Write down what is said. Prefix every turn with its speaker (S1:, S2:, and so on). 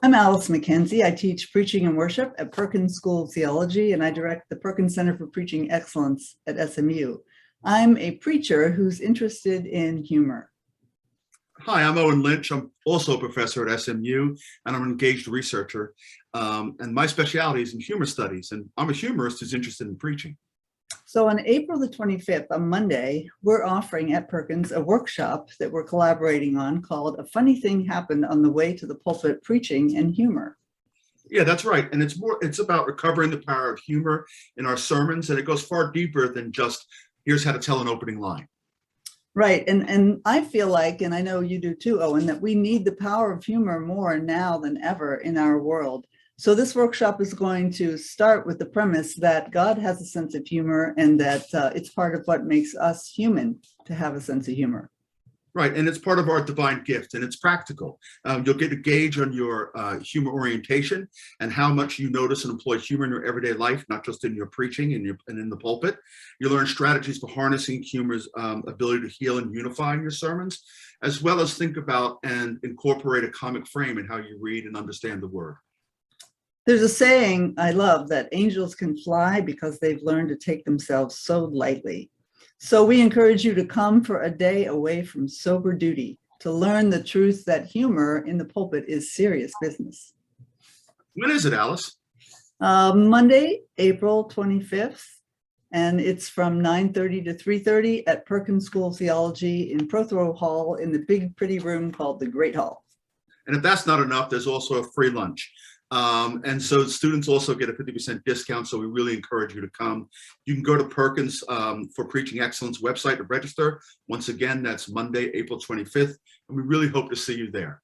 S1: I'm Alyce McKenzie. I teach preaching and worship at Perkins School of Theology, and I direct the Perkins Center for Preaching Excellence at SMU. I'm a preacher who's interested in humor.
S2: Hi, I'm Owen Lynch. I'm also a professor at SMU, and I'm an engaged researcher. And my specialty is in humor studies, and I'm a humorist who's interested in preaching.
S1: So on April the 25th, on Monday, we're offering at Perkins a workshop that we're collaborating on called A Funny Thing Happened on the Way to the Pulpit, Preaching and Humor.
S2: Yeah, that's right. And it's about recovering the power of humor in our sermons, and it goes far deeper than just here's how to tell an opening line.
S1: Right. And I feel like, and I know you do too, Owen, that we need the power of humor more now than ever in our world. So this workshop is going to start with the premise that God has a sense of humor and that it's part of what makes us human to have a sense of humor.
S2: Right, and it's part of our divine gift, and it's practical. You'll get a gauge on your humor orientation and how much you notice and employ humor in your everyday life, not just in your preaching and in the pulpit. You learn strategies for harnessing humor's ability to heal and unify in your sermons, as well as think about and incorporate a comic frame in how you read and understand the word.
S1: There's a saying I love that angels can fly because they've learned to take themselves so lightly. So we encourage you to come for a day away from sober duty to learn the truth that humor in the pulpit is serious business.
S2: When is it, Alyce?
S1: Monday, April 25th, and it's from 9:30 to 3:30 at Perkins School of Theology in Prothero Hall in the big, pretty room called the Great Hall.
S2: And if that's not enough, there's also a free lunch. And so students also get a 50% discount. So we really encourage you to come. You can go to Perkins for Preaching Excellence website to register. Once again, that's Monday, April 25th. And we really hope to see you there.